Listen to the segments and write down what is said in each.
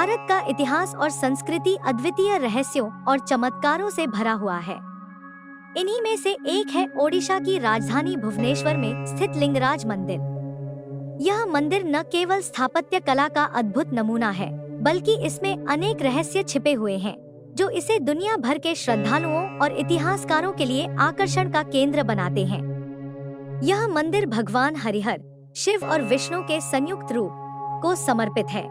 भारत का इतिहास और संस्कृति अद्वितीय रहस्यों और चमत्कारों से भरा हुआ है। इन्हीं में से एक है ओडिशा की राजधानी भुवनेश्वर में स्थित लिंगराज मंदिर। यह मंदिर न केवल स्थापत्य कला का अद्भुत नमूना है, बल्कि इसमें अनेक रहस्य छिपे हुए हैं, जो इसे दुनिया भर के श्रद्धालुओं और इतिहासकारों के लिए आकर्षण का केंद्र बनाते हैं। यह मंदिर भगवान हरिहर, शिव और विष्णु के संयुक्त रूप को समर्पित है।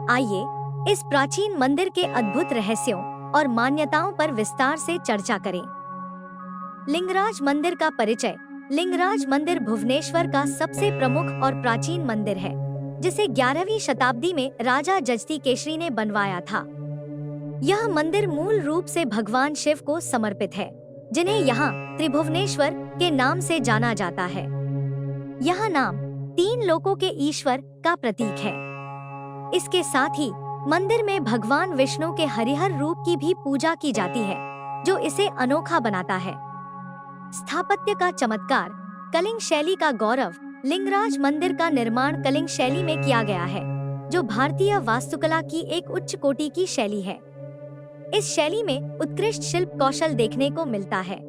आइए इस प्राचीन मंदिर के अद्भुत रहस्यों और मान्यताओं पर विस्तार से चर्चा करें। लिंगराज मंदिर का परिचय। लिंगराज मंदिर भुवनेश्वर का सबसे प्रमुख और प्राचीन मंदिर है, जिसे 11वीं शताब्दी में राजा जजती केशरी ने बनवाया था। यह मंदिर मूल रूप से भगवान शिव को समर्पित है, जिन्हें यहाँ त्रिभुवनेश्वर के नाम से जाना जाता है। यह नाम 3 लोकों के ईश्वर का प्रतीक है। इसके साथ ही मंदिर में भगवान विष्णु के हरिहर रूप की भी पूजा की जाती है, जो इसे अनोखा बनाता है। स्थापत्य का चमत्कार। कलिंग शैली का गौरव। लिंगराज मंदिर का निर्माण कलिंग शैली में किया गया है, जो भारतीय वास्तुकला की एक उच्च कोटि की शैली है। इस शैली में उत्कृष्ट शिल्प कौशल देखने को मिलता है।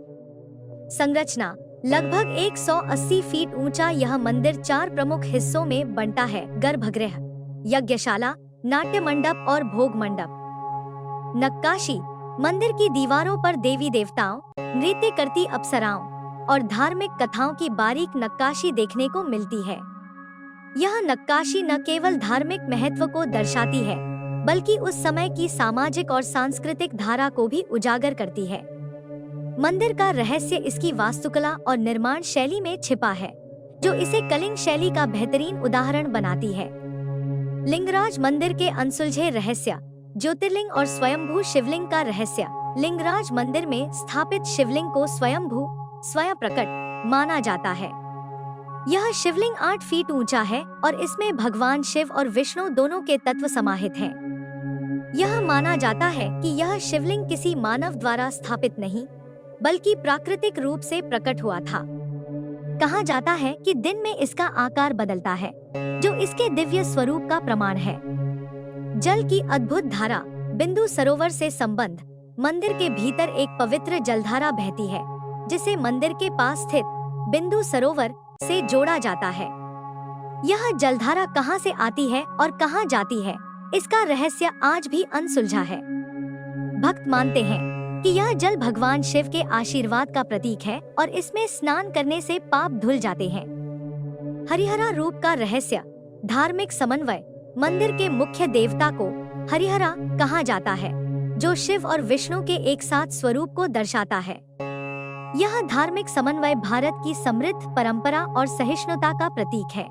संरचना। लगभग 180 फीट ऊंचा यह मंदिर 4 प्रमुख हिस्सों में बंटा है: गर्भगृह, यज्ञशाला, नाट्य मंडप और भोग मंडप। नक्काशी। मंदिर की दीवारों पर देवी देवताओं, नृत्य करती अप्सराओं और धार्मिक कथाओं की बारीक नक्काशी देखने को मिलती है। यह नक्काशी न केवल धार्मिक महत्व को दर्शाती है, बल्कि उस समय की सामाजिक और सांस्कृतिक धारा को भी उजागर करती है। मंदिर का रहस्य इसकी वास्तुकला और निर्माण शैली में छिपा है, जो इसे कलिंग शैली का बेहतरीन उदाहरण बनाती है। लिंगराज मंदिर के अनसुलझे रहस्य। ज्योतिर्लिंग और स्वयंभू शिवलिंग का रहस्य। लिंगराज मंदिर में स्थापित शिवलिंग को स्वयंभू, स्वयं प्रकट माना जाता है। यह शिवलिंग 8 फीट ऊंचा है और इसमें भगवान शिव और विष्णु दोनों के तत्व समाहित हैं। यह माना जाता है कि यह शिवलिंग किसी मानव द्वारा स्थापित नहीं, बल्कि प्राकृतिक रूप से प्रकट हुआ था। कहा जाता है कि दिन में इसका आकार बदलता है, जो इसके दिव्य स्वरूप का प्रमाण है। जल की अद्भुत धारा। बिंदु सरोवर से संबंध। मंदिर के भीतर एक पवित्र जलधारा बहती है, जिसे मंदिर के पास स्थित बिंदु सरोवर से जोड़ा जाता है। यह जलधारा कहां से आती है और कहां जाती है, इसका रहस्य आज भी अनसुलझा है। भक्त मानते हैं कि यह जल भगवान शिव के आशीर्वाद का प्रतीक है और इसमें स्नान करने से पाप धुल जाते हैं। हरिहरा रूप का रहस्य। धार्मिक समन्वय। मंदिर के मुख्य देवता को हरिहरा कहा जाता है, जो शिव और विष्णु के एक साथ स्वरूप को दर्शाता है। यह धार्मिक समन्वय भारत की समृद्ध परंपरा और सहिष्णुता का प्रतीक है।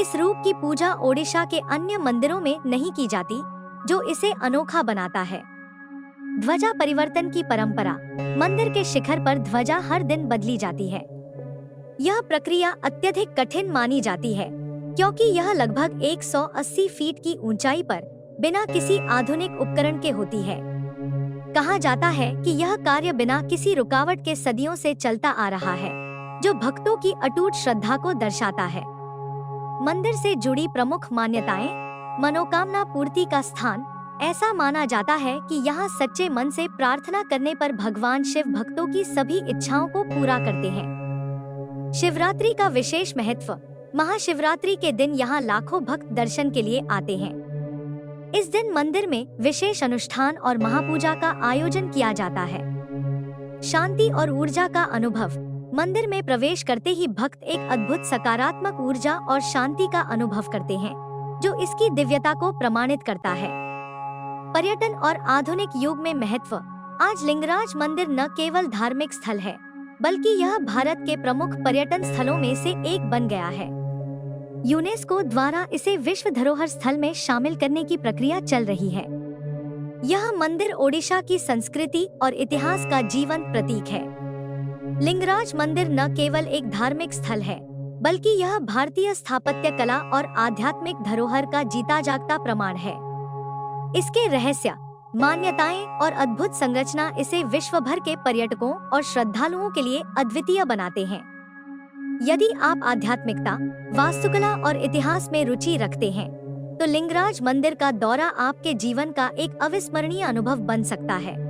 इस रूप की पूजा ओडिशा के अन्य मंदिरों में नहीं की जाती, जो इसे अनोखा बनाता है। ध्वजा परिवर्तन की परंपरा। मंदिर के शिखर पर ध्वजा हर दिन बदली जाती है। यह प्रक्रिया अत्यधिक कठिन मानी जाती है, क्योंकि यह लगभग 180 फीट की ऊंचाई पर बिना किसी आधुनिक उपकरण के होती है। कहा जाता है कि यह कार्य बिना किसी रुकावट के सदियों से चलता आ रहा है, जो भक्तों की अटूट श्रद्धा को दर्शाता है। मंदिर से जुड़ी प्रमुख मान्यताएं। मनोकामना पूर्ति का स्थान। ऐसा माना जाता है कि यहाँ सच्चे मन से प्रार्थना करने पर भगवान शिव भक्तों की सभी इच्छाओं को पूरा करते हैं। शिवरात्रि का विशेष महत्व। महाशिवरात्रि के दिन यहाँ लाखों भक्त दर्शन के लिए आते हैं। इस दिन मंदिर में विशेष अनुष्ठान और महापूजा का आयोजन किया जाता है। शांति और ऊर्जा का अनुभव। मंदिर में प्रवेश करते ही भक्त एक अद्भुत सकारात्मक ऊर्जा और शांति का अनुभव करते हैं, जो इसकी दिव्यता को प्रमाणित करता है। पर्यटन और आधुनिक युग में महत्व। आज लिंगराज मंदिर न केवल धार्मिक स्थल है, बल्कि यह भारत के प्रमुख पर्यटन स्थलों में से एक बन गया है। यूनेस्को द्वारा इसे विश्व धरोहर स्थल में शामिल करने की प्रक्रिया चल रही है। यह मंदिर ओडिशा की संस्कृति और इतिहास का जीवंत प्रतीक है। लिंगराज मंदिर न केवल एक धार्मिक स्थल है, बल्कि यह भारतीय स्थापत्य कला और आध्यात्मिक धरोहर का जीता जागता प्रमाण है। इसके रहस्य, मान्यताएं और अद्भुत संरचना इसे विश्व भर के पर्यटकों और श्रद्धालुओं के लिए अद्वितीय बनाते हैं। यदि आप आध्यात्मिकता, वास्तुकला और इतिहास में रुचि रखते हैं, तो लिंगराज मंदिर का दौरा आपके जीवन का एक अविस्मरणीय अनुभव बन सकता है।